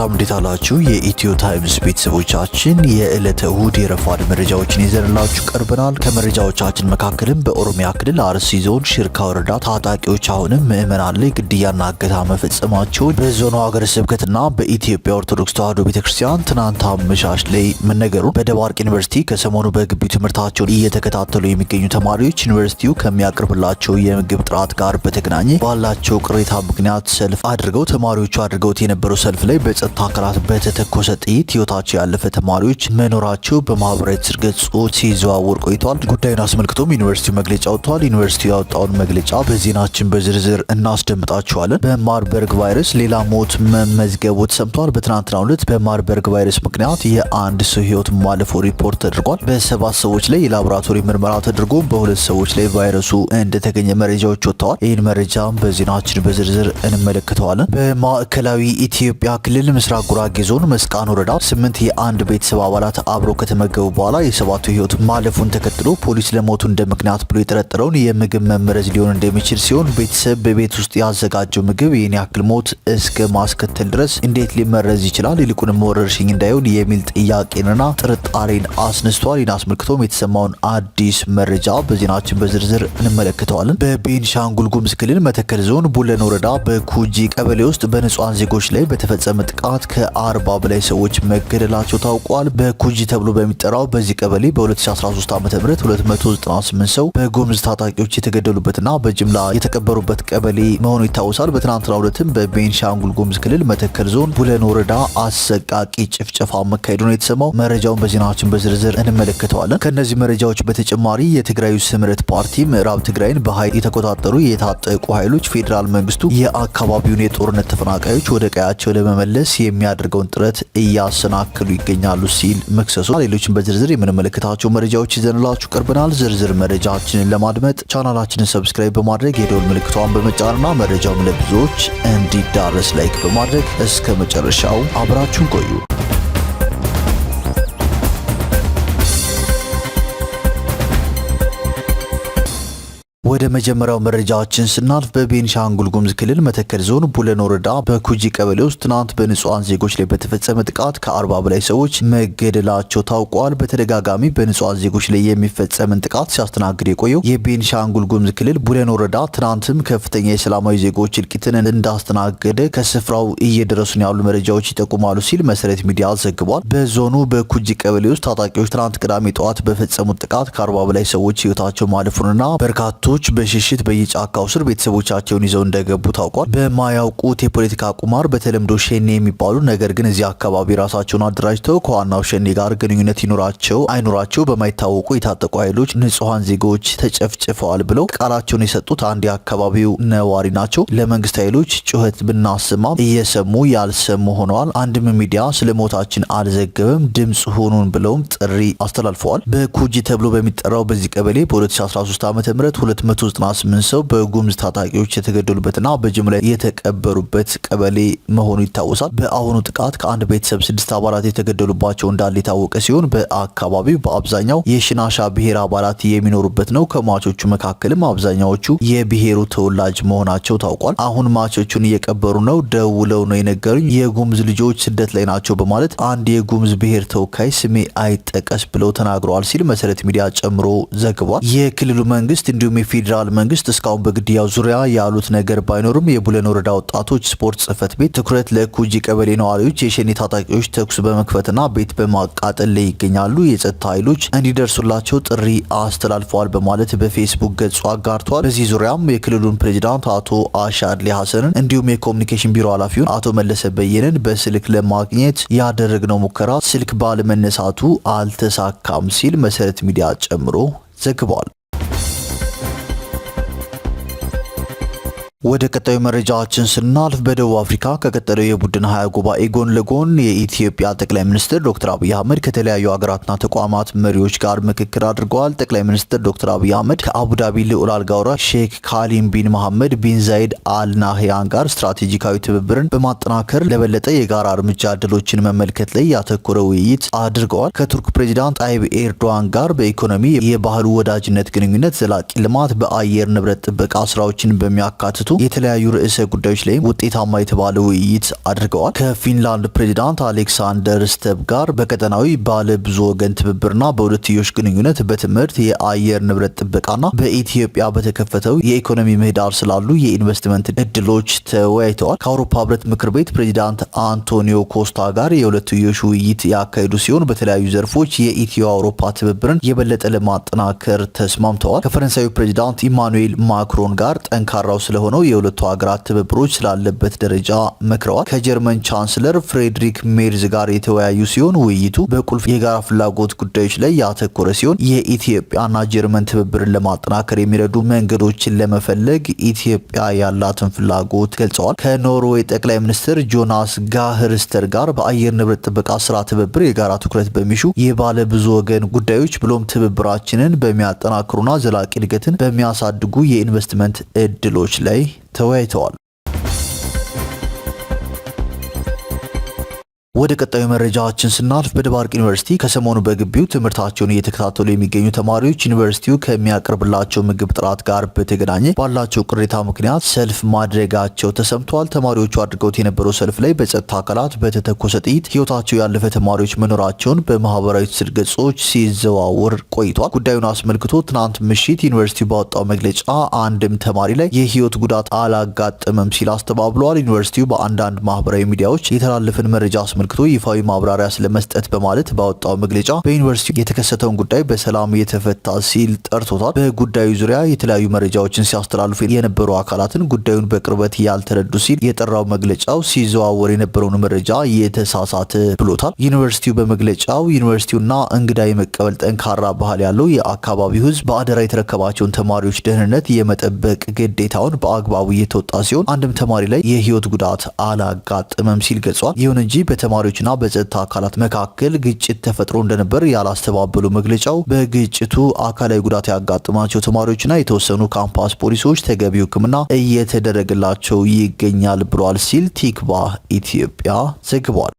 ሰላም እንዴት አላችሁ? የኢትዮ ታይምስ ቤተሰቦቻችን የዕለተ እሁድ የረፋድ መረጃዎችን ይዘንላችሁ ቀርበናል። ከመረጃዎቻችን መካከልም በኦሮሚያ ክልል አርሲ ዞን ሽርካ ወረዳ ታጣቂዎች አሁንም ምዕመናን ላይ ግድያና እገታ መፈጸማቸውን በዞኑ ሀገረ ስብከትና በኢትዮጵያ ኦርቶዶክስ ተዋሕዶ ቤተክርስቲያን ትናንት አመሻሽ ላይ መነገሩን፣ በደባርቅ ዩኒቨርሲቲ ከሰሞኑ በግቢው ትምህርታቸውን እየተከታተሉ የሚገኙ ተማሪዎች ዩኒቨርሲቲው ከሚያቀርብላቸው የምግብ ጥራት ጋር በተገናኘ ባላቸው ቅሬታ ምክንያት ሰልፍ አድርገው ተማሪዎቹ አድርገውት የነበረው ሰልፍ ላይ በጸጥታ አካላት በተተኮሰ ጥይት ህይወታቸው ያለፈ ተማሪዎች መኖራቸው በማህበራዊ ትስስር ገጾች ሲዘዋወር ቆይቷል። ጉዳዩን አስመልክቶም ዩኒቨርሲቲው መግለጫ ወጥቷል። ዩኒቨርሲቲው ያወጣውን መግለጫ በዜናችን በዝርዝር እናስደምጣችኋለን። በማርበርግ ቫይረስ ሌላ ሞት መመዝገቡ ተሰምቷል። በትናንትናው ዕለት በማርበርግ ቫይረስ ምክንያት የአንድ ሰው ህይወት ማለፉ ሪፖርት ተደርጓል። በሰባት ሰዎች ላይ የላቦራቶሪ ምርመራ ተደርጎ በሁለት ሰዎች ላይ ቫይረሱ እንደተገኘ መረጃዎች ወጥተዋል። ይህን መረጃም በዜናችን በዝርዝር እንመለከተዋለን። በማዕከላዊ ኢትዮጵያ ክልል ምስራቅ ጉራጌ ዞን መስቃን ወረዳ 8 የአንድ ቤተሰብ አባላት አብረው ከተመገቡ በኋላ የሰባቱ ህይወት ማለፉን ተከትሎ ፖሊስ ለሞቱ እንደ ምክንያት ብሎ የጠረጠረውን የምግብ መመረዝ ሊሆን እንደሚችል ሲሆን ቤተሰብ በቤት ውስጥ ያዘጋጀው ምግብ ይህን ያክል ሞት እስከ ማስከተል ድረስ እንዴት ሊመረዝ ይችላል? ይልቁንም ወረርሽኝ እንዳይሆን የሚል ጥያቄንና ጥርጣሬን አስነስቷል። ይህን አስመልክቶም የተሰማውን አዲስ መረጃ በዜናችን በዝርዝር እንመለከተዋለን። በቤንሻንጉል ጉሙዝ ክልል መተከል ዞን ቡለን ወረዳ በኩጂ ቀበሌ ውስጥ በንጹሃን ዜጎች ላይ በተፈጸመ ጥቃት ከ40 በላይ ሰዎች መገደላቸው ታውቋል። በኩጂ ተብሎ በሚጠራው በዚህ ቀበሌ በ2013 ዓ.ም 298 ሰው በጉሙዝ ታጣቂዎች የተገደሉበትና በጅምላ የተቀበሩበት ቀበሌ መሆኑ ይታወሳል። በትናንትናው ዕለትም በቤንሻንጉል ጉሙዝ ክልል መተከል ዞን ቡለን ወረዳ አሰቃቂ ጭፍጨፋ መካሄዱ ነው የተሰማው። መረጃውን በዜናችን በዝርዝር እንመለከተዋለን። ከነዚህ መረጃዎች በተጨማሪ የትግራዩ ስምረት ፓርቲ ምዕራብ ትግራይን በኃይል የተቆጣጠሩ የታጠቁ ኃይሎች ፌዴራል መንግስቱ የአካባቢውን የጦርነት ተፈናቃዮች ወደ ቀያቸው ለመመለስ የሚያደርገውን ጥረት እያሰናክሉ ይገኛሉ ሲል መክሰሱ፣ ሌሎችን በዝርዝር የምንመለከታቸው መረጃዎች ይዘንላችሁ ቀርበናል። ዝርዝር መረጃችንን ለማድመጥ ቻናላችንን ሰብስክራይብ በማድረግ የደወል ምልክቷን በመጫንና መረጃውን ለብዙዎች እንዲዳረስ ላይክ በማድረግ እስከ መጨረሻው አብራችሁን ቆዩ። ወደ መጀመሪያው መረጃችን ስናልፍ በቤንሻንጉል ጉሙዝ ክልል መተከል ዞን ቡለን ወረዳ በኩጂ ቀበሌ ውስጥ ትናንት በንጹሃን ዜጎች ላይ በተፈጸመ ጥቃት ከ40 በላይ ሰዎች መገደላቸው ታውቋል። በተደጋጋሚ በንጹሃን ዜጎች ላይ የሚፈጸምን ጥቃት ሲያስተናግድ የቆየው የቤንሻንጉል ጉሙዝ ክልል ቡለን ወረዳ ትናንትም ከፍተኛ የሰላማዊ ዜጎች እልቂትን እንዳስተናገደ ከስፍራው እየደረሱን ያሉ መረጃዎች ይጠቁማሉ ሲል መሰረት ሚዲያ ዘግቧል። በዞኑ በኩጂ ቀበሌ ውስጥ ታጣቂዎች ትናንት ቅዳሜ ጠዋት በፈጸሙት ጥቃት ከ40 በላይ ሰዎች ህይወታቸው ማለፉንና በርካቶች በሽሽት በየጫካው ስር ቤተሰቦቻቸውን ይዘው እንደገቡ ታውቋል። በማያውቁት የፖለቲካ ቁማር በተለምዶ ሸኔ የሚባሉ ነገር ግን እዚህ አካባቢ ራሳቸውን አደራጅተው ከዋናው ሸኔ ጋር ግንኙነት ይኖራቸው አይኖራቸው በማይታወቁ የታጠቁ ኃይሎች ንጹሃን ዜጎች ተጨፍጭፈዋል ብለው ቃላቸውን የሰጡት አንድ የአካባቢው ነዋሪ ናቸው። ለመንግስት ኃይሎች ጩኸት ብናሰማም እየሰሙ ያልሰሙ ሆነዋል። አንድም ሚዲያ ስለ ሞታችን አልዘገበም፣ ድምጽ ሆኑን ብለውም ጥሪ አስተላልፈዋል። በኩጂ ተብሎ በሚጠራው በዚህ ቀበሌ በ2013 ዓ.ም 298 ሰው በጉሙዝ ታጣቂዎች የተገደሉበትና በጅምላ የተቀበሩበት ቀበሌ መሆኑ ይታወሳል። በአሁኑ ጥቃት ከአንድ ቤተሰብ 6 አባላት የተገደሉባቸው እንዳለ የታወቀ ሲሆን በአካባቢው በአብዛኛው የሽናሻ ብሔር አባላት የሚኖሩበት ነው። ከሟቾቹ መካከልም አብዛኛዎቹ የብሔሩ ተወላጅ መሆናቸው ታውቋል። አሁን ሟቾቹን እየቀበሩ ነው፣ ደውለው ነው የነገሩኝ፣ የጉሙዝ ልጆች ስደት ላይ ናቸው በማለት አንድ የጉሙዝ ብሔር ተወካይ ስሜ አይጠቀስ ብለው ተናግረዋል ሲል መሰረት ሚዲያ ጨምሮ ዘግቧል። የክልሉ መንግስት እንዲሁም የፌዴራል መንግስት እስካሁን በግድያው ዙሪያ ያሉት ነገር ባይኖርም የቡለን ወረዳ ወጣቶች ስፖርት ጽህፈት ቤት ትኩረት ለኩጂ ቀበሌ ነዋሪዎች የሸኔ ታጣቂዎች ተኩስ በመክፈትና ቤት በማቃጠል ላይ ይገኛሉ፣ የጸጥታ ኃይሎች እንዲደርሱላቸው ጥሪ አስተላልፈዋል በማለት በፌስቡክ ገጹ አጋርቷል። በዚህ ዙሪያም የክልሉን ፕሬዚዳንት አቶ አሻድሊ ሀሰንን እንዲሁም የኮሚኒኬሽን ቢሮ ኃላፊውን አቶ መለሰ በየነን በስልክ ለማግኘት ያደረግነው ሙከራ ስልክ ባለመነሳቱ አልተሳካም ሲል መሰረት ሚዲያ ጨምሮ ዘግቧል። ወደ ቀጣዩ መረጃችን ስናልፍ በደቡብ አፍሪካ ከቀጠለው የቡድን 20 ጉባኤ ጎን ለጎን የኢትዮጵያ ጠቅላይ ሚኒስትር ዶክተር አብይ አህመድ ከተለያዩ ሀገራትና ተቋማት መሪዎች ጋር ምክክር አድርገዋል። ጠቅላይ ሚኒስትር ዶክተር አብይ አህመድ ከአቡዳቢ ልዑል አልጋ ወራሽ ሼክ ካሊም ቢን መሐመድ ቢን ዛይድ አል ናህያን ጋር ስትራቴጂካዊ ትብብርን በማጠናከር ለበለጠ የጋራ እርምጃ ዕድሎችን መመልከት ላይ ያተኮረ ውይይት አድርገዋል። ከቱርክ ፕሬዚዳንት ጣይብ ኤርዶዋን ጋር በኢኮኖሚ፣ የባህል ወዳጅነት ግንኙነት፣ ዘላቂ ልማት፣ በአየር ንብረት ጥበቃ ስራዎችን በሚያካትቱ የተለያዩ ርዕሰ ጉዳዮች ላይ ውጤታማ የተባለ ውይይት አድርገዋል። ከፊንላንድ ፕሬዚዳንት አሌክሳንደር ስተብ ጋር በቀጠናዊ ባለ ብዙ ወገን ትብብርና በሁለትዮሽ ግንኙነት፣ በትምህርት፣ የአየር ንብረት ጥበቃና በኢትዮጵያ በተከፈተው የኢኮኖሚ ምህዳር ስላሉ የኢንቨስትመንት እድሎች ተወያይተዋል። ከአውሮፓ ህብረት ምክር ቤት ፕሬዚዳንት አንቶኒዮ ኮስታ ጋር የሁለትዮሽ ውይይት ያካሄዱ ሲሆን በተለያዩ ዘርፎች የኢትዮ አውሮፓ ትብብርን የበለጠ ለማጠናከር ተስማምተዋል። ከፈረንሳዩ ፕሬዚዳንት ኢማኑኤል ማክሮን ጋር ጠንካራው ስለሆነው የሁለቱ ሀገራት ትብብሮች ስላለበት ደረጃ መክረዋል። ከጀርመን ቻንስለር ፍሬድሪክ ሜርዝ ጋር የተወያዩ ሲሆን ውይይቱ በቁልፍ የጋራ ፍላጎት ጉዳዮች ላይ ያተኮረ ሲሆን የኢትዮጵያና ጀርመን ትብብርን ለማጠናከር የሚረዱ መንገዶችን ለመፈለግ ኢትዮጵያ ያላትን ፍላጎት ገልጸዋል። ከኖርዌይ ጠቅላይ ሚኒስትር ጆናስ ጋህርስተር ጋር በአየር ንብረት ጥበቃ ስራ ትብብር የጋራ ትኩረት በሚሹ የባለ ብዙ ወገን ጉዳዮች ብሎም ትብብራችንን በሚያጠናክሩና ዘላቂ እድገትን በሚያሳድጉ የኢንቨስትመንት እድሎች ላይ ተወያይተዋል። ወደ ቀጣዩ መረጃችን ስናልፍ በደባርቅ ዩኒቨርሲቲ ከሰሞኑ በግቢው ትምህርታቸውን እየተከታተሉ የሚገኙ ተማሪዎች ዩኒቨርሲቲው ከሚያቀርብላቸው ምግብ ጥራት ጋር በተገናኘ ባላቸው ቅሬታ ምክንያት ሰልፍ ማድረጋቸው ተሰምቷል። ተማሪዎቹ አድርገውት የነበረው ሰልፍ ላይ በጸጥታ አካላት በተተኮሰ ጥይት ሕይወታቸው ያለፈ ተማሪዎች መኖራቸውን በማህበራዊ ትስስር ገጾች ሲዘዋወር ቆይቷል። ጉዳዩን አስመልክቶ ትናንት ምሽት ዩኒቨርሲቲው ባወጣው መግለጫ አንድም ተማሪ ላይ የህይወት ጉዳት አላጋጠመም ሲል አስተባብሏል። ዩኒቨርሲቲው በአንዳንድ ማህበራዊ ሚዲያዎች የተላለፈን መረጃ አስመልክቶ ይፋዊ ማብራሪያ ስለመስጠት በማለት ባወጣው መግለጫ በዩኒቨርሲቲው የተከሰተውን ጉዳይ በሰላም የተፈታ ሲል ጠርቶታል። በጉዳዩ ዙሪያ የተለያዩ መረጃዎችን ሲያስተላልፉ የነበሩ አካላትን ጉዳዩን በቅርበት ያልተረዱ ሲል የጠራው መግለጫው ሲዘዋወር የነበረውን መረጃ የተሳሳተ ብሎታል። ዩኒቨርሲቲው በመግለጫው ዩኒቨርሲቲውና እንግዳ የመቀበል ጠንካራ ባህል ያለው የአካባቢው ህዝብ በአደራ የተረከባቸውን ተማሪዎች ደህንነት የመጠበቅ ግዴታውን በአግባቡ እየተወጣ ሲሆን አንድም ተማሪ ላይ የህይወት ጉዳት አላጋጠመም ሲል ገልጿል። ይሁን እንጂ በተማሪዎችና በጸጥታ አካላት መካከል ግጭት ተፈጥሮ እንደነበር ያላስተባበሉ መግለጫው በግጭቱ አካላዊ ጉዳት ያጋጠማቸው ተማሪዎችና የተወሰኑ ካምፓስ ፖሊሶች ተገቢው ሕክምና እየተደረገላቸው ይገኛል ብሏል ሲል ቲክቫህ ኢትዮጵያ ዘግቧል።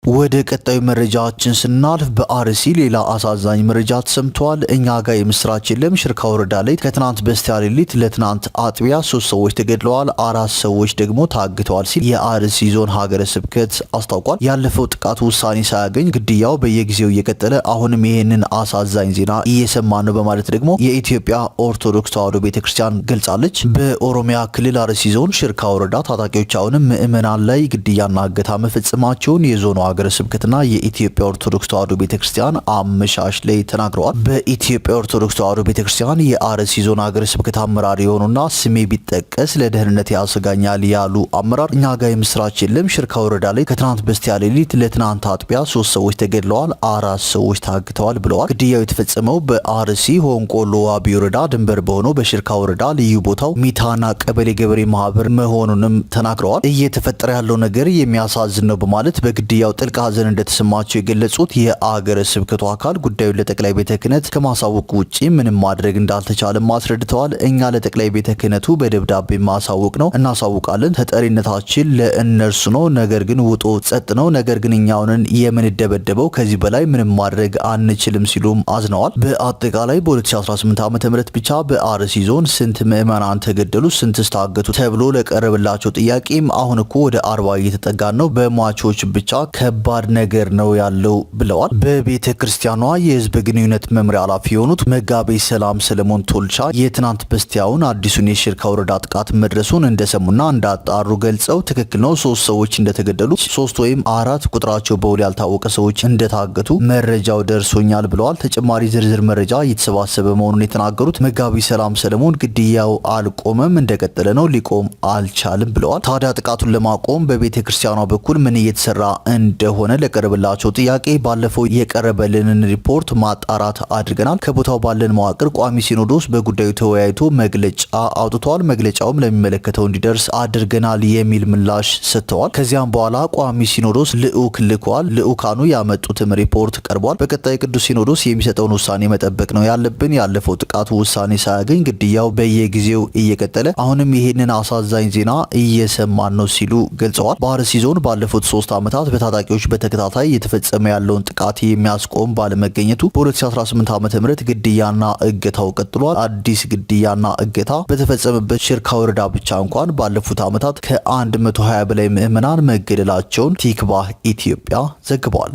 ወደ ቀጣዩ መረጃችን ስናልፍ በአርሲ ሌላ አሳዛኝ መረጃ ተሰምቷል። እኛ ጋር የምስራች የለም። ሽርካ ወረዳ ላይ ከትናንት በስቲያ ሌሊት ለትናንት አጥቢያ 3 ሰዎች ተገድለዋል፣ 4 ሰዎች ደግሞ ታግተዋል ሲል የአርሲ ዞን ሀገረ ስብከት አስታውቋል። ያለፈው ጥቃት ውሳኔ ሳያገኝ ግድያው በየጊዜው እየቀጠለ አሁንም ይህንን አሳዛኝ ዜና እየሰማ ነው በማለት ደግሞ የኢትዮጵያ ኦርቶዶክስ ተዋሕዶ ቤተክርስቲያን ገልጻለች። በኦሮሚያ ክልል አርሲ ዞን ሽርካ ወረዳ ታጣቂዎች አሁንም ምዕመናን ላይ ግድያና እገታ መፈጸማቸውን የዞኑ ሀገረ ስብከትና የኢትዮጵያ ኦርቶዶክስ ተዋሕዶ ቤተክርስቲያን አመሻሽ ላይ ተናግረዋል። በኢትዮጵያ ኦርቶዶክስ ተዋሕዶ ቤተክርስቲያን የአርሲ ዞን ሀገረ ስብከት አመራር የሆኑና ስሜ ቢጠቀስ ለደህንነት ያሰጋኛል ያሉ አመራር እኛ ጋር የምስራች የለም። ሽርካ ወረዳ ላይ ከትናንት በስቲያ ሌሊት ለትናንት አጥቢያ 3 ሰዎች ተገድለዋል፣ 4 ሰዎች ታግተዋል ብለዋል። ግድያው የተፈጸመው በአርሲ ሆንቆሎ ዋቢ ወረዳ ድንበር በሆነው በሽርካ ወረዳ ልዩ ቦታው ሚታና ቀበሌ ገበሬ ማህበር መሆኑንም ተናግረዋል። እየተፈጠረ ያለው ነገር የሚያሳዝን ነው በማለት በግድያው ጥልቅ ሐዘን እንደተሰማቸው የገለጹት የአገረ ስብከቱ አካል ጉዳዩን ለጠቅላይ ቤተ ክህነት ከማሳወቅ ውጪ ምንም ማድረግ እንዳልተቻለም አስረድተዋል። እኛ ለጠቅላይ ቤተ ክህነቱ በደብዳቤ ማሳወቅ ነው፣ እናሳውቃለን። ተጠሪነታችን ለእነርሱ ነው። ነገር ግን ውጦ ጸጥ ነው። ነገር ግን እኛውንን የምንደበደበው ከዚህ በላይ ምንም ማድረግ አንችልም ሲሉም አዝነዋል። በአጠቃላይ በ2018 ዓ.ም ብቻ በአርሲ ዞን ስንት ምዕመናን ተገደሉ፣ ስንት ታገቱ ተብሎ ለቀረበላቸው ጥያቄም አሁን እኮ ወደ 40 እየተጠጋን ነው፣ በሟቾች ብቻ ከባድ ነገር ነው ያለው ብለዋል። በቤተ ክርስቲያኗ የህዝብ ግንኙነት መምሪያ ኃላፊ የሆኑት መጋቤ ሰላም ሰለሞን ቶልቻ የትናንት በስቲያውን አዲሱን የሽርካ ወረዳ ጥቃት መድረሱን እንደሰሙና እንዳጣሩ ገልጸው ትክክል ነው፣ 3 ሰዎች እንደተገደሉ፣ 3 ወይም 4 ቁጥራቸው በውል ያልታወቀ ሰዎች እንደታገቱ መረጃው ደርሶኛል ብለዋል። ተጨማሪ ዝርዝር መረጃ እየተሰባሰበ መሆኑን የተናገሩት መጋቤ ሰላም ሰለሞን ግድያው አልቆመም፣ እንደቀጠለ ነው፣ ሊቆም አልቻልም ብለዋል። ታዲያ ጥቃቱን ለማቆም በቤተ ክርስቲያኗ በኩል ምን እየተሰራ እንደሆነ ለቀረበላቸው ጥያቄ ባለፈው የቀረበልንን ሪፖርት ማጣራት አድርገናል። ከቦታው ባለን መዋቅር ቋሚ ሲኖዶስ በጉዳዩ ተወያይቶ መግለጫ አውጥቷል። መግለጫውም ለሚመለከተው እንዲደርስ አድርገናል የሚል ምላሽ ሰጥተዋል። ከዚያም በኋላ ቋሚ ሲኖዶስ ልዑክ ልኳል። ልዑካኑ ያመጡትም ሪፖርት ቀርቧል። በቀጣይ ቅዱስ ሲኖዶስ የሚሰጠውን ውሳኔ መጠበቅ ነው ያለብን። ያለፈው ጥቃቱ ውሳኔ ሳያገኝ ግድያው በየጊዜው እየቀጠለ አሁንም ይህንን አሳዛኝ ዜና እየሰማን ነው ሲሉ ገልጸዋል። በአርሲ ዞን ባለፉት 3 ዓመታት በታጣቂ ታጣቂዎች በተከታታይ የተፈጸመ ያለውን ጥቃት የሚያስቆም ባለመገኘቱ በ2018 ዓ.ም ግድያና እገታው ቀጥሏል። አዲስ ግድያና እገታ በተፈጸመበት ሽርካ ወረዳ ብቻ እንኳን ባለፉት ዓመታት ከ120 በላይ ምዕመናን መገደላቸውን ቲክቫህ ኢትዮጵያ ዘግቧል።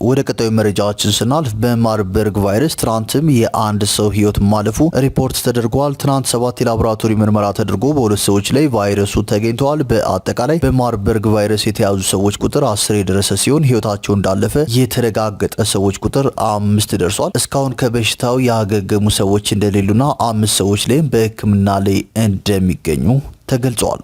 ወደ ቀጣዩ መረጃዎችን ስናልፍ በማርበርግ ቫይረስ ትናንትም የአንድ ሰው ህይወት ማለፉ ሪፖርት ተደርጓል። ትናንት 7 የላቦራቶሪ ምርመራ ተደርጎ በሁለት ሰዎች ላይ ቫይረሱ ተገኝተዋል። በአጠቃላይ በማርበርግ ቫይረስ የተያዙ ሰዎች ቁጥር 10 የደረሰ ሲሆን ህይወታቸው እንዳለፈ የተረጋገጠ ሰዎች ቁጥር 5 ደርሷል። እስካሁን ከበሽታው ያገገሙ ሰዎች እንደሌሉና 5 ሰዎች ላይም በሕክምና ላይ እንደሚገኙ ተገልጿል።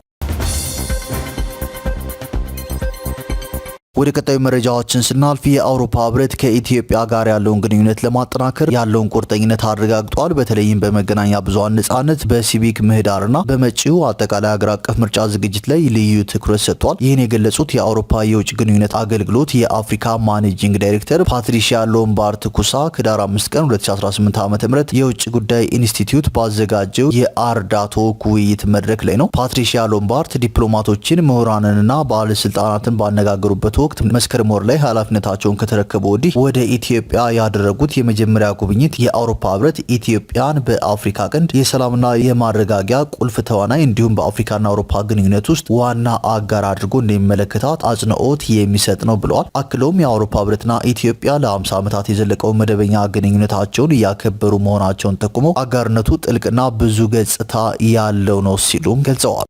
ወደ ቀጣዩ መረጃዎችን ስናልፍ የአውሮፓ ህብረት ከኢትዮጵያ ጋር ያለውን ግንኙነት ለማጠናከር ያለውን ቁርጠኝነት አረጋግጧል። በተለይም በመገናኛ ብዙሃን ነጻነት፣ በሲቪክ ምህዳርና በመጪው አጠቃላይ ሀገር አቀፍ ምርጫ ዝግጅት ላይ ልዩ ትኩረት ሰጥቷል። ይህን የገለጹት የአውሮፓ የውጭ ግንኙነት አገልግሎት የአፍሪካ ማኔጂንግ ዳይሬክተር ፓትሪሺያ ሎምባርድ ኩሳ ከዳር 5 ቀን 2018 ዓ.ም የውጭ ጉዳይ ኢንስቲትዩት ባዘጋጀው የአርዳቶክ ውይይት መድረክ ላይ ነው። ፓትሪሺያ ሎምባርድ ዲፕሎማቶችን፣ ምሁራንንና ባለስልጣናትን ባነጋገሩበት ወቅት መስከረም ወር ላይ ኃላፊነታቸውን ከተረከቡ ወዲህ ወደ ኢትዮጵያ ያደረጉት የመጀመሪያ ጉብኝት የአውሮፓ ህብረት ኢትዮጵያን በአፍሪካ ቀንድ የሰላምና የማረጋጊያ ቁልፍ ተዋናይ እንዲሁም በአፍሪካና አውሮፓ ግንኙነት ውስጥ ዋና አጋር አድርጎ እንደሚመለከታት አጽንኦት የሚሰጥ ነው ብለዋል። አክለውም የአውሮፓ ህብረትና ኢትዮጵያ ለ50 ዓመታት የዘለቀው መደበኛ ግንኙነታቸውን እያከበሩ መሆናቸውን ጠቁመው አጋርነቱ ጥልቅና ብዙ ገጽታ ያለው ነው ሲሉም ገልጸዋል።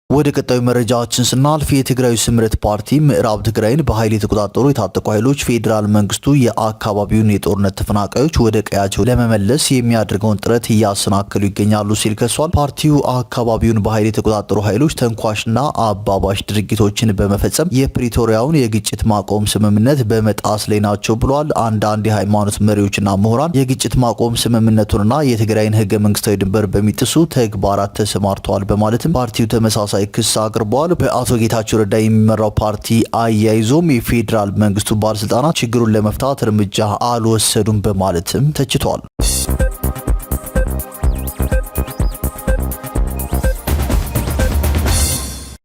ወደ ቀጣዩ መረጃዎችን ስናልፍ የትግራይ ስምረት ፓርቲ ምዕራብ ትግራይን በኃይል የተቆጣጠሩ የታጠቁ ኃይሎች ፌዴራል መንግስቱ የአካባቢውን የጦርነት ተፈናቃዮች ወደ ቀያቸው ለመመለስ የሚያደርገውን ጥረት እያሰናከሉ ይገኛሉ ሲል ከሷል። ፓርቲው አካባቢውን በኃይል የተቆጣጠሩ ኃይሎች ተንኳሽና አባባሽ ድርጊቶችን በመፈጸም የፕሪቶሪያውን የግጭት ማቆም ስምምነት በመጣስ ላይ ናቸው ብሏል። አንዳንድ የሃይማኖት መሪዎችና ምሁራን የግጭት ማቆም ስምምነቱንና የትግራይን ህገ መንግስታዊ ድንበር በሚጥሱ ተግባራት ተሰማርተዋል በማለትም ፓርቲው ተመሳሳይ ክስ አቅርበዋል። በአቶ ጌታቸው ረዳ የሚመራው ፓርቲ አያይዞም የፌዴራል መንግስቱ ባለስልጣናት ችግሩን ለመፍታት እርምጃ አልወሰዱም በማለትም ተችቷል።